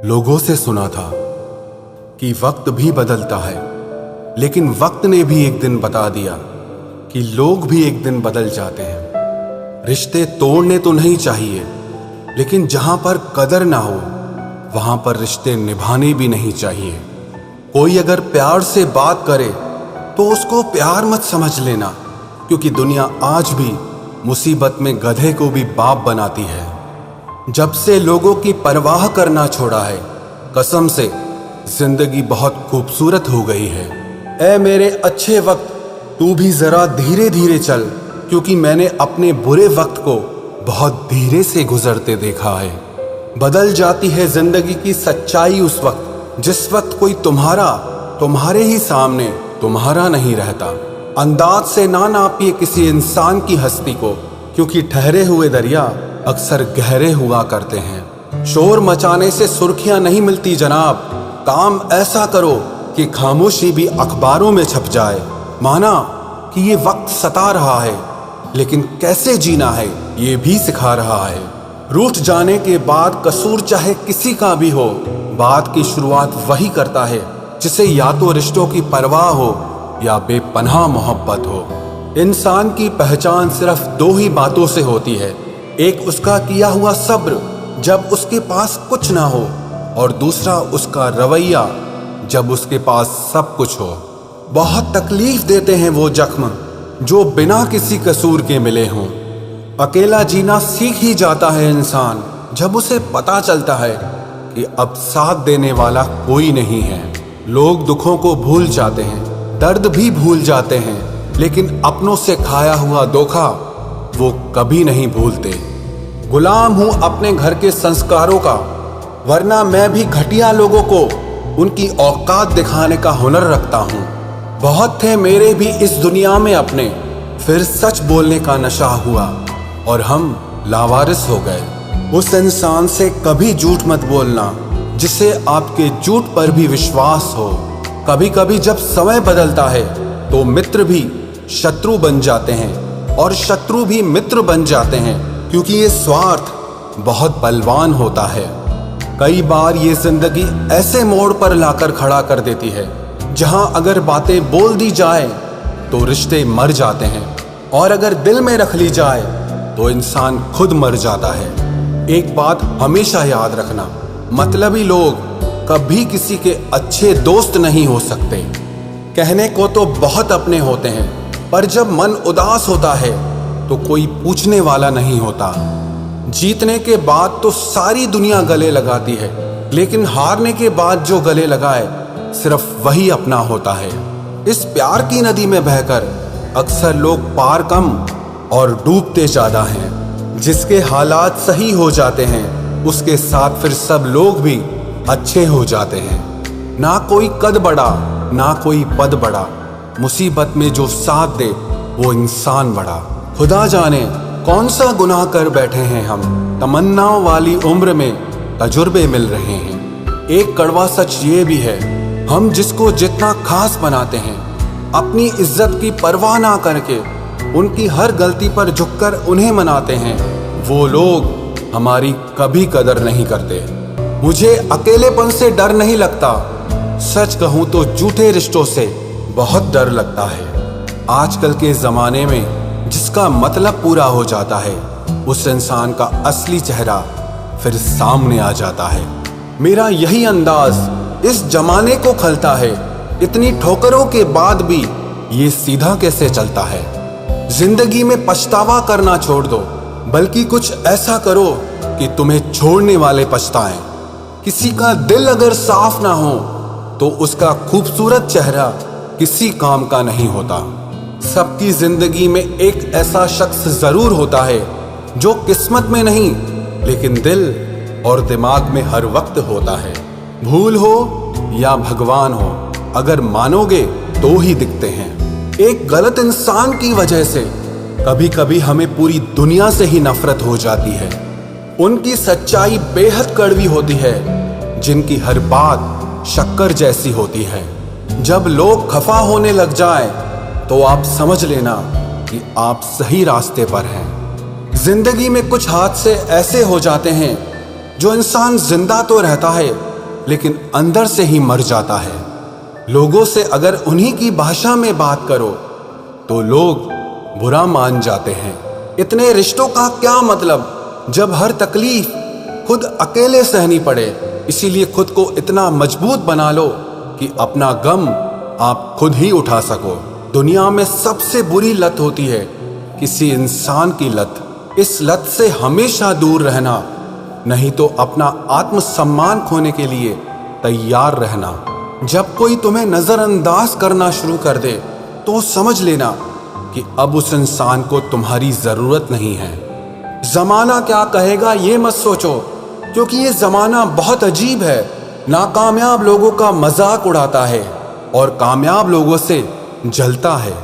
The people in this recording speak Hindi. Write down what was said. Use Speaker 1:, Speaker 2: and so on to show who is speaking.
Speaker 1: लोगों से सुना था कि वक्त भी बदलता है, लेकिन वक्त ने भी एक दिन बता दिया कि लोग भी एक दिन बदल जाते हैं। रिश्ते तोड़ने तो नहीं चाहिए, लेकिन जहां पर कदर ना हो वहां पर रिश्ते निभाने भी नहीं चाहिए। कोई अगर प्यार से बात करे तो उसको प्यार मत समझ लेना, क्योंकि दुनिया आज भी मुसीबत में गधे को भी बाप बनाती है। जब से लोगों की परवाह करना छोड़ा है, कसम से जिंदगी बहुत खूबसूरत हो गई है। ऐ मेरे अच्छे वक्त, तू भी जरा धीरे धीरे चल, क्योंकि मैंने अपने बुरे वक्त को बहुत धीरे से गुजरते देखा है। बदल जाती है जिंदगी की सच्चाई उस वक्त जिस वक्त कोई तुम्हारे ही सामने तुम्हारा नहीं रहता। अंदाज से ना नापिए किसी इंसान की हस्ती को, क्योंकि ठहरे हुए दरिया अक्सर गहरे हुआ करते हैं। शोर मचाने से सुर्खियां नहीं मिलती जनाब, काम ऐसा करो कि खामोशी भी अखबारों में छप जाए। माना कि ये वक्त सता रहा है, लेकिन कैसे जीना है ये भी सिखा रहा है। रूठ जाने के बाद कसूर चाहे किसी का भी हो, बात की शुरुआत वही करता है जिसे या तो रिश्तों की परवाह हो या बेपनाह मोहब्बत हो। इंसान की पहचान सिर्फ दो ही बातों से होती है, एक उसका किया हुआ सब्र जब उसके पास कुछ ना हो, और दूसरा उसका रवैया जब उसके पास सब कुछ हो। बहुत तकलीफ देते हैं वो जख्म जो बिना किसी कसूर के मिले हों। अकेला जीना सीख ही जाता है इंसान जब उसे पता चलता है कि अब साथ देने वाला कोई नहीं है। लोग दुखों को भूल जाते हैं, दर्द भी भूल जाते हैं, लेकिन अपनों से खाया हुआ धोखा वो कभी नहीं भूलते। गुलाम हूं अपने घर के संस्कारों का, वरना मैं भी घटिया लोगों को उनकी औकात दिखाने का हुनर रखता हूं। बहुत थे मेरे भी इस दुनिया में अपने, फिर सच बोलने का नशा हुआ और हम लावारिस हो गए। उस इंसान से कभी झूठ मत बोलना जिसे आपके झूठ पर भी विश्वास हो। कभी कभी जब समय बदलता है तो मित्र भी शत्रु बन जाते हैं और शत्रु भी मित्र बन जाते हैं, क्योंकि ये स्वार्थ बहुत बलवान होता है। कई बार ये जिंदगी ऐसे मोड़ पर लाकर खड़ा कर देती है जहां अगर बातें बोल दी जाए तो रिश्ते मर जाते हैं, और अगर दिल में रख ली जाए तो इंसान खुद मर जाता है। एक बात हमेशा याद रखना, मतलबी लोग कभी किसी के अच्छे दोस्त नहीं हो सकते। कहने को तो बहुत अपने होते हैं, पर जब मन उदास होता है तो कोई पूछने वाला नहीं होता। जीतने के बाद तो सारी दुनिया गले लगाती है, लेकिन हारने के बाद जो गले लगाए सिर्फ वही अपना होता है। इस प्यार की नदी में बहकर अक्सर लोग पार कम और डूबते ज्यादा हैं। जिसके हालात सही हो जाते हैं उसके साथ फिर सब लोग भी अच्छे हो जाते हैं। ना कोई कद बड़ा ना कोई पद बड़ा, मुसीबत में जो साथ दे वो इंसान बड़ा। खुदा जाने कौन सा गुनाह कर बैठे हैं हम, तमन्नाओं वाली उम्र में तजुर्बे मिल रहे हैं। एक कड़वा सच ये भी है, हम जिसको जितना खास बनाते हैं, अपनी इज्जत की परवाह ना करके उनकी हर गलती पर झुककर उन्हें मनाते हैं, वो लोग हमारी कभी कदर नहीं करते। मुझे अकेलेपन से डर नहीं लगता, सच कहूं तो झूठे रिश्तों से बहुत डर लगता है। आजकल के जमाने में जिसका मतलब पूरा हो जाता है, उस इंसान का असली चेहरा फिर सामने आ जाता है। मेरा यही अंदाज इस जमाने को खलता है, इतनी ठोकरों के बाद भी ये सीधा कैसे चलता है। जिंदगी में पछतावा करना छोड़ दो, बल्कि कुछ ऐसा करो कि तुम्हें छोड़ने वाले पछताएं। किसी का दिल अगर साफ ना हो तो उसका खूबसूरत चेहरा किसी काम का नहीं होता। सबकी जिंदगी में एक ऐसा शख्स जरूर होता है जो किस्मत में नहीं, लेकिन दिल और दिमाग में हर वक्त होता है। भूल हो या भगवान हो, अगर मानोगे तो ही दिखते हैं। एक गलत इंसान की वजह से कभी कभी हमें पूरी दुनिया से ही नफरत हो जाती है। उनकी सच्चाई बेहद कड़वी होती है, जिनकी हर बात शक्कर जैसी होती है। जब लोग खफा होने लग जाएं, तो आप समझ लेना कि आप सही रास्ते पर हैं। जिंदगी में कुछ हादसे ऐसे हो जाते हैं जो इंसान जिंदा तो रहता है लेकिन अंदर से ही मर जाता है। लोगों से अगर उन्हीं की भाषा में बात करो तो लोग बुरा मान जाते हैं। इतने रिश्तों का क्या मतलब जब हर तकलीफ खुद अकेले सहनी पड़े। इसीलिए खुद को इतना मजबूत बना लो कि अपना गम आप खुद ही उठा सको। दुनिया में सबसे बुरी लत होती है किसी इंसान की लत। इस लत से हमेशा दूर रहना, नहीं तो अपना आत्मसम्मान खोने के लिए तैयार रहना। जब कोई तुम्हें नजरअंदाज करना शुरू कर दे तो समझ लेना कि अब उस इंसान को तुम्हारी जरूरत नहीं है। जमाना क्या कहेगा ये मत सोचो, क्योंकि ये जमाना बहुत अजीब है। नाकामयाब लोगों का मजाक उड़ाता है और कामयाब लोगों से जलता है।